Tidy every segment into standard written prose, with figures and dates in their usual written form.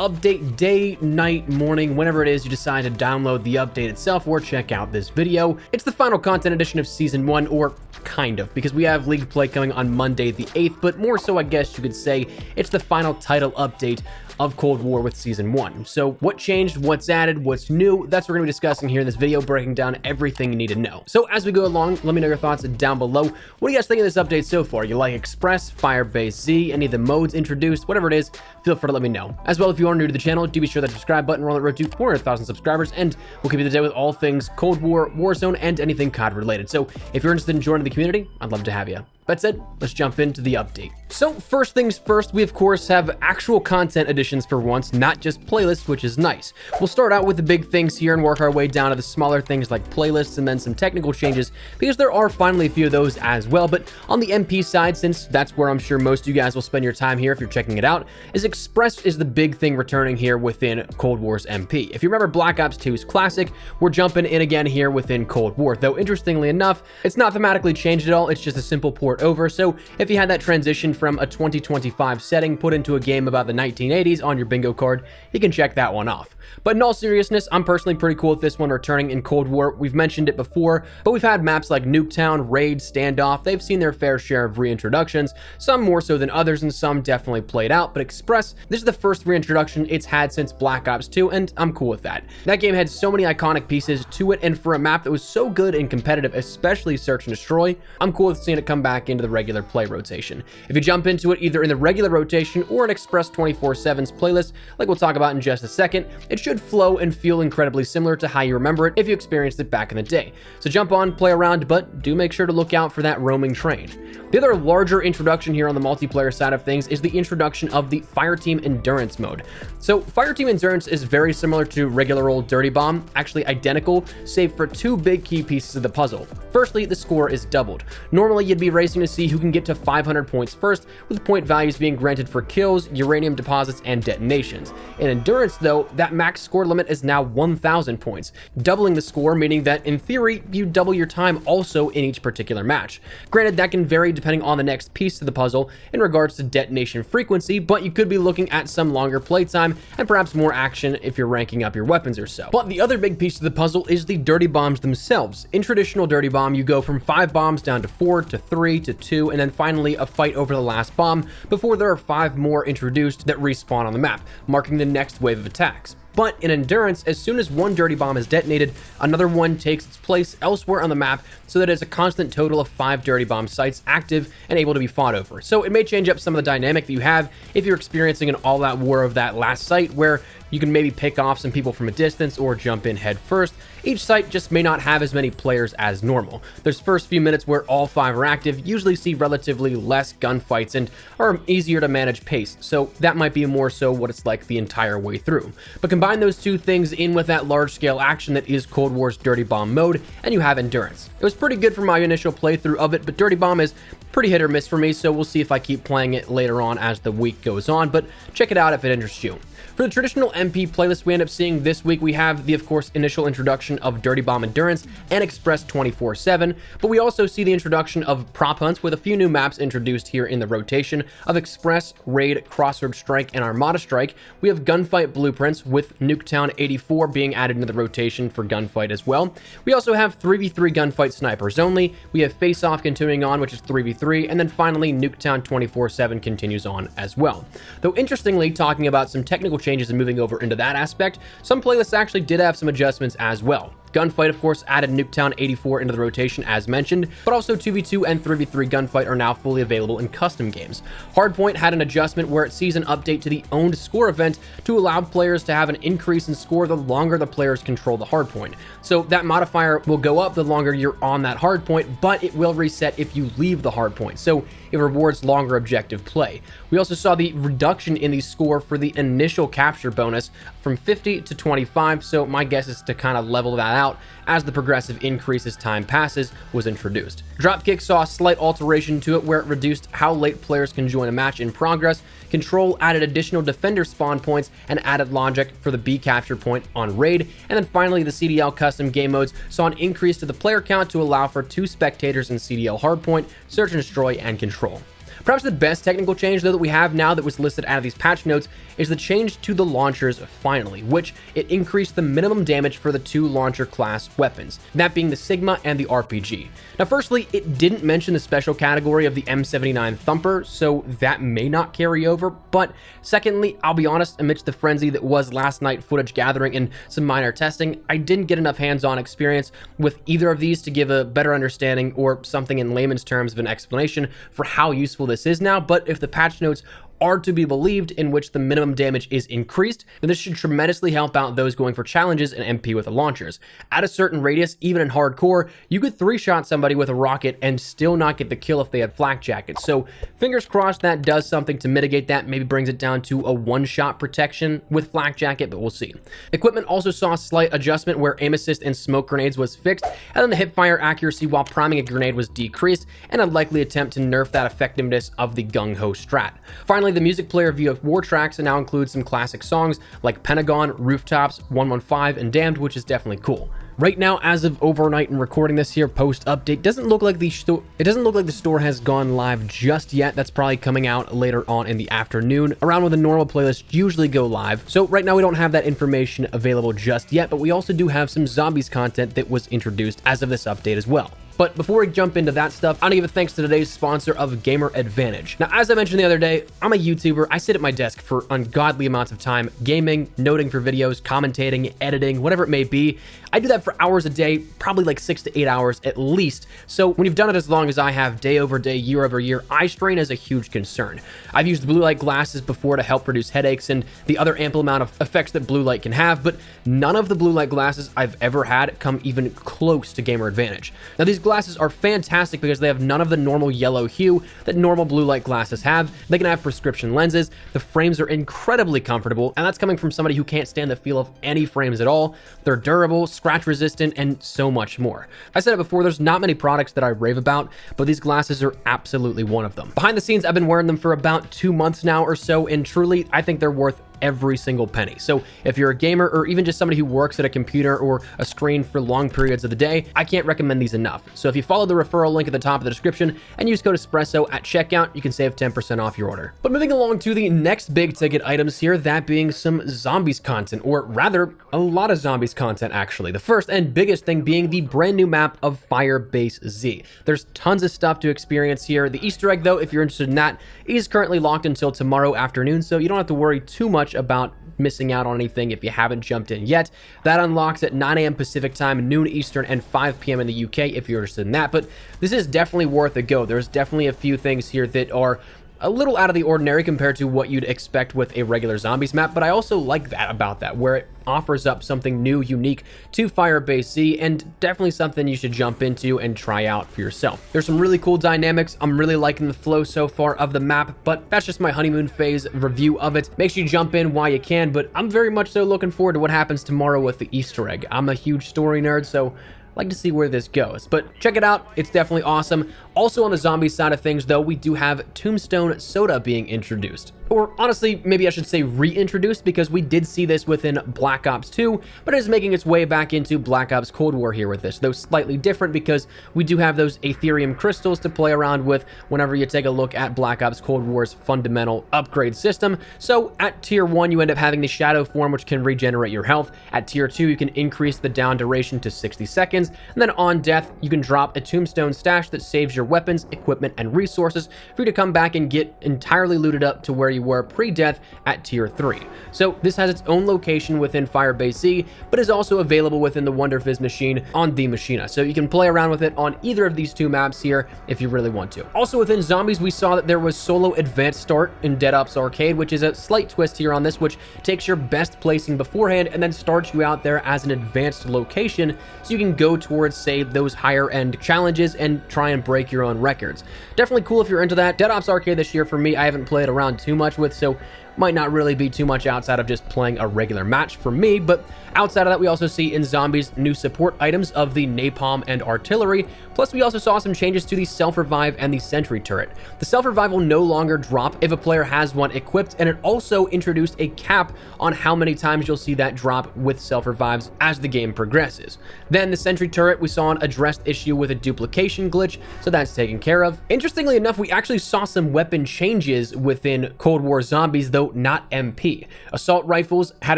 update day, night, morning, whenever it is you decide to download the update itself or check out this video. It's the final content edition of Season 1, or kind of, because we have League play coming on Monday the 8th, but more so I guess you could say it's the final title update of Cold War with Season 1. So what changed, what's added, what's new, that's what we're going to be discussing here in this video, breaking down everything you need to know. So as we go along, let me know your thoughts down below. What do you guys think of this update so far? You like Express, Firebase Z, any of the modes introduced, whatever it is, feel free to let me know. As well, if you are new to the channel, do be sure that subscribe button, we're on the road to 400,000 subscribers, and we'll keep you up to date with all things Cold War, Warzone, and anything COD related. So if you're interested in joining the community, I'd love to have you. That said, let's jump into the update. So first things first, we of course have actual content additions for once, not just playlists, which is nice. We'll start out with the big things here and work our way down to the smaller things like playlists and then some technical changes, because there are finally a few of those as well. But on the MP side, since that's where I'm sure most of you guys will spend your time here if you're checking it out, is Express is the big thing returning here within Cold War's MP. If you remember Black Ops 2's Classic, we're jumping in again here within Cold War, though interestingly enough, it's not thematically changed at all, it's just a simple port over. So if you had that transition from a 2025 setting put into a game about the 1980s on your bingo card, you can check that one off. But in all seriousness, I'm personally pretty cool with this one returning in Cold War. We've mentioned it before, but we've had maps like Nuketown, Raid, Standoff. They've seen their fair share of reintroductions, some more so than others, and some definitely played out. But Express, this is the first reintroduction it's had since Black Ops 2, and I'm cool with that. That game had so many iconic pieces to it, and for a map that was so good and competitive, especially Search and Destroy, I'm cool with seeing it come back into the regular play rotation. If you jump into it either in the regular rotation or in Express 24/7's playlist, like we'll talk about in just a second, it should flow and feel incredibly similar to how you remember it if you experienced it back in the day. So jump on, play around, but do make sure to look out for that roaming train. The other larger introduction here on the multiplayer side of things is the introduction of the Fireteam Endurance mode. So Fireteam Endurance is very similar to regular old Dirty Bomb, actually identical, save for two big key pieces of the puzzle. Firstly, the score is doubled. Normally you'd be racing to see who can get to 500 points first, with point values being granted for kills, uranium deposits, and detonations. In Endurance though, that max score limit is now 1,000 points, doubling the score, meaning that in theory, you double your time also in each particular match. Granted, that can vary depending on the next piece to the puzzle in regards to detonation frequency, but you could be looking at some longer playtime and perhaps more action if you're ranking up your weapons or so. But the other big piece of the puzzle is the Dirty Bombs themselves. In traditional Dirty Bomb, you go from 5 bombs down to 4 to 3 to 2, and then finally a fight over the last bomb before there are 5 more introduced that respawn on the map, marking the next wave of attacks. But in Endurance, as soon as one Dirty Bomb is detonated, another one takes its place elsewhere on the map, so that it's a constant total of 5 Dirty Bomb sites active and able to be fought over. So it may change up some of the dynamic that you have if you're experiencing an all-out war of that last site, where you can maybe pick off some people from a distance or jump in head first. Each site just may not have as many players as normal. Those first few minutes where all 5 are active usually see relatively less gunfights and are easier to manage pace, so that might be more so what it's like the entire way through. But combine those two things in with that large-scale action that is Cold War's Dirty Bomb mode, and you have Endurance. It was pretty good for my initial playthrough of it, but Dirty Bomb is pretty hit or miss for me, so we'll see if I keep playing it later on as the week goes on, but check it out if it interests you. For the traditional MP playlist we end up seeing this week, we have the, of course, initial introduction of Dirty Bomb Endurance and Express 24/7, but we also see the introduction of prop hunts with a few new maps introduced here in the rotation of Express, Raid, Crossroad Strike, and Armada Strike. We have gunfight blueprints with Nuketown 84 being added into the rotation for gunfight as well. We also have 3v3 gunfight snipers only. We have Face Off continuing on, which is 3v3, and then finally Nuketown 24/7 continues on as well. Though interestingly, talking about some technical changes and moving over into that aspect, some playlists actually did have some adjustments as well. Gunfight, of course, added Nuketown 84 into the rotation as mentioned, but also 2v2 and 3v3 Gunfight are now fully available in custom games. Hardpoint had an adjustment where it sees an update to the owned score event to allow players to have an increase in score the longer the players control the hardpoint. So that modifier will go up the longer you're on that hardpoint, but it will reset if you leave the hardpoint, so it rewards longer objective play. We also saw the reduction in the score for the initial capture bonus from 50 to 25, so my guess is to kind of level that out as the progressive increase as time passes was introduced. Dropkick saw a slight alteration to it where it reduced how late players can join a match in progress. Control added additional defender spawn points and added logic for the B capture point on Raid. And then finally, the CDL custom game modes saw an increase to the player count to allow for 2 spectators in CDL hardpoint, search and destroy, and control. Perhaps the best technical change, though, that we have now that was listed out of these patch notes is the change to the launchers finally, which it increased the minimum damage for the 2 launcher class weapons, that being the Sigma and the RPG. Now, firstly, it didn't mention the special category of the M79 Thumper, so that may not carry over, but secondly, I'll be honest, amidst the frenzy that was last night footage gathering and some minor testing, I didn't get enough hands-on experience with either of these to give a better understanding or something in layman's terms of an explanation for how useful this is now. But if the patch notes are to be believed, in which the minimum damage is increased, then this should tremendously help out those going for challenges and MP with the launchers. At a certain radius, even in hardcore, you could 3-shot somebody with a rocket and still not get the kill if they had flak jackets. So fingers crossed that does something to mitigate that, maybe brings it down to a 1-shot protection with flak jacket, but we'll see. Equipment also saw a slight adjustment where aim assist and smoke grenades was fixed, and then the hip fire accuracy while priming a grenade was decreased, and a likely attempt to nerf that effectiveness of the gung-ho strat. Finally, the music player view of war tracks now includes some classic songs like Pentagon, Rooftops, 115, and Damned, which is definitely cool. Right now, as of overnight and recording this here post update, doesn't look like the store has gone live just yet. That's probably coming out later on in the afternoon, around when the normal playlists usually go live. So right now we don't have that information available just yet, but we also do have some zombies content that was introduced as of this update as well. But before we jump into that stuff, I want to give a thanks to today's sponsor of Gamer Advantage. Now, as I mentioned the other day, I'm a YouTuber. I sit at my desk for ungodly amounts of time, gaming, noting for videos, commentating, editing, whatever it may be. I do that for hours a day, probably like 6 to 8 hours at least. So when you've done it as long as I have, day over day, year over year, eye strain is a huge concern. I've used blue light glasses before to help reduce headaches and the other ample amount of effects that blue light can have, but none of the blue light glasses I've ever had come even close to Gamer Advantage. Now, these glasses are fantastic because they have none of the normal yellow hue that normal blue light glasses have. They can have prescription lenses. The frames are incredibly comfortable, and that's coming from somebody who can't stand the feel of any frames at all. They're durable, scratch resistant, and so much more. I said it before, there's not many products that I rave about, but these glasses are absolutely one of them. Behind the scenes, I've been wearing them for about 2 months now or so, and truly, I think they're worth every single penny. So if you're a gamer or even just somebody who works at a computer or a screen for long periods of the day, I can't recommend these enough. So if you follow the referral link at the top of the description and use code espresso at checkout, you can save 10% off your order. But moving along to the next big ticket items here, that being some zombies content, or rather a lot of zombies content actually. The first and biggest thing being the brand new map of Firebase Z. There's tons of stuff to experience here. The Easter egg, though, if you're interested in that, is currently locked until tomorrow afternoon, so you don't have to worry too much about missing out on anything if you haven't jumped in yet. That unlocks at 9 a.m. Pacific time, noon Eastern, and 5 p.m. in the UK if you're interested in that, but this is definitely worth a go. There's definitely a few things here that are a little out of the ordinary compared to what you'd expect with a regular zombies map, but I also like that about that, where it offers up something new, unique to Firebase Z, and definitely something you should jump into and try out for yourself. There's some really cool dynamics. I'm really liking the flow so far of the map, but that's just my honeymoon phase review of it. Make sure you jump in while you can, but I'm very much so looking forward to what happens tomorrow with the Easter egg. I'm a huge story nerd, so like to see where this goes, but check it out. It's definitely awesome. Also on the zombie side of things, though, we do have Tombstone Soda being introduced. Or honestly, maybe I should say reintroduced, because we did see this within Black Ops 2, but it is making its way back into Black Ops Cold War here with this, though slightly different because we do have those Aetherium crystals to play around with whenever you take a look at Black Ops Cold War's fundamental upgrade system. So at tier 1, you end up having the Shadow form, which can regenerate your health. At tier 2, you can increase the down duration to 60 seconds. And then on death, you can drop a Tombstone stash that saves your weapons, equipment, and resources for you to come back and get entirely looted up to where you were pre-death at tier 3. So this has its own location within Firebase Z, but is also available within the Wonder Fizz machine on the Machina. So you can play around with it on either of these 2 maps here if you really want to. Also within Zombies, we saw that there was solo advanced start in Dead Ops Arcade, which is a slight twist here on this, which takes your best placing beforehand and then starts you out there as an advanced location so you can go towards, say, those higher end challenges and try and break your own records. Definitely cool if you're into that. Dead Ops Arcade this year for me, I haven't played around too much with, so might not really be too much outside of just playing a regular match for me, but outside of that, we also see in Zombies new support items of the Napalm and Artillery, plus we also saw some changes to the Self-Revive and the Sentry Turret. The Self-Revive will no longer drop if a player has one equipped, and it also introduced a cap on how many times you'll see that drop with Self-Revives as the game progresses. Then the Sentry Turret, we saw an addressed issue with a duplication glitch, so that's taken care of. Interestingly enough, we actually saw some weapon changes within Cold War Zombies, though not MP. Assault rifles had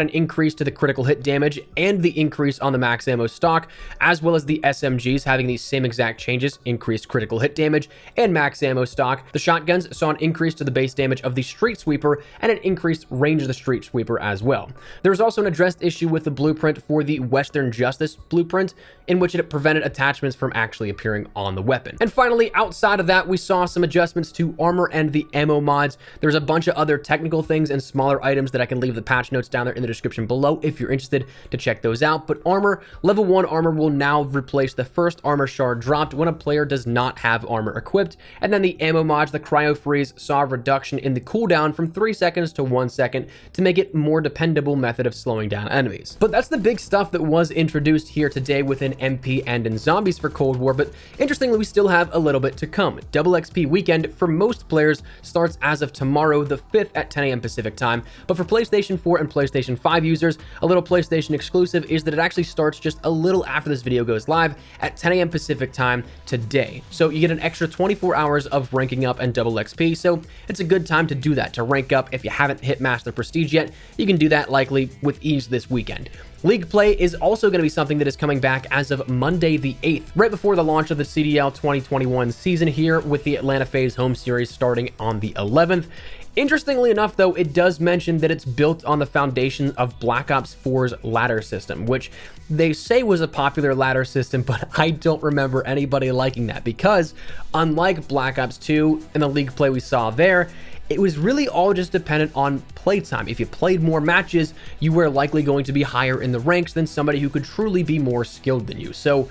an increase to the critical hit damage and the increase on the max ammo stock, as well as the SMGs having these same exact changes, increased critical hit damage and max ammo stock. The shotguns saw an increase to the base damage of the Street Sweeper and an increased range of the Street Sweeper as well. There was also an addressed issue with the blueprint for the Western Justice blueprint, in which it prevented attachments from actually appearing on the weapon. And finally, outside of that, we saw some adjustments to armor and the ammo mods. There's a bunch of other technical things and smaller items that I can leave the patch notes down there in the description below if you're interested to check those out. But armor, level 1 armor will now replace the first armor shard dropped when a player does not have armor equipped. And then the ammo mods, the Cryo Freeze, saw a reduction in the cooldown from 3 seconds to 1 second to make it more dependable method of slowing down enemies. But that's the big stuff that was introduced here today within MP and in Zombies for Cold War, but interestingly, we still have a little bit to come. Double XP weekend for most players starts as of tomorrow, the 5th at 10 a.m. Pacific time, but for PlayStation 4 and PlayStation 5 users, a little PlayStation exclusive is that it actually starts just a little after this video goes live at 10 a.m. Pacific time today. So you get an extra 24 hours of ranking up and double XP, so it's a good time to do that, to rank up. If you haven't hit Master Prestige yet, you can do that likely with ease this weekend. League play is also going to be something that is coming back as of Monday the 8th, right before the launch of the CDL 2021 season here, with the Atlanta FaZe home series starting on the 11th. Interestingly enough, though, it does mention that it's built on the foundation of Black Ops 4's ladder system, which they say was a popular ladder system, but I don't remember anybody liking that, because unlike Black Ops 2 and the League play we saw there, it was really all just dependent on playtime. If you played more matches, you were likely going to be higher in the ranks than somebody who could truly be more skilled than you. So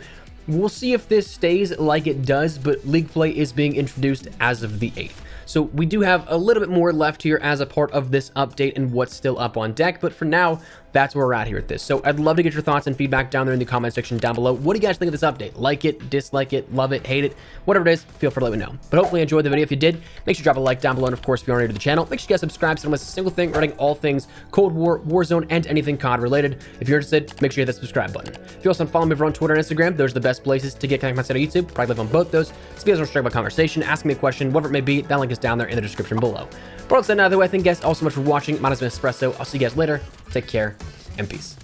we'll see if this stays like it does, but League play is being introduced as of the 8th. So we do have a little bit more left here as a part of this update and what's still up on deck, but for now, that's where we're at here at this. So I'd love to get your thoughts and feedback down there in the comment section down below. What do you guys think of this update? Like it, dislike it, love it, hate it, whatever it is, feel free to let me know. But hopefully you enjoyed the video. If you did, make sure to drop a like down below, and of course, if you're new to the channel, make sure you guys subscribe so don't miss a single thing regarding all things Cold War, Warzone, and anything COD related. If you're interested, make sure you hit that subscribe button. If you also want to follow me over on Twitter and Instagram, those are the best places to get connected to my channel on YouTube. Probably live on both those. So if you guys want to strike up a conversation, ask me a question, whatever it may be, that link is down there in the description below. But other than that, thank you guys all so much for watching. My name is Espresso. I'll see you guys later. Take care and peace.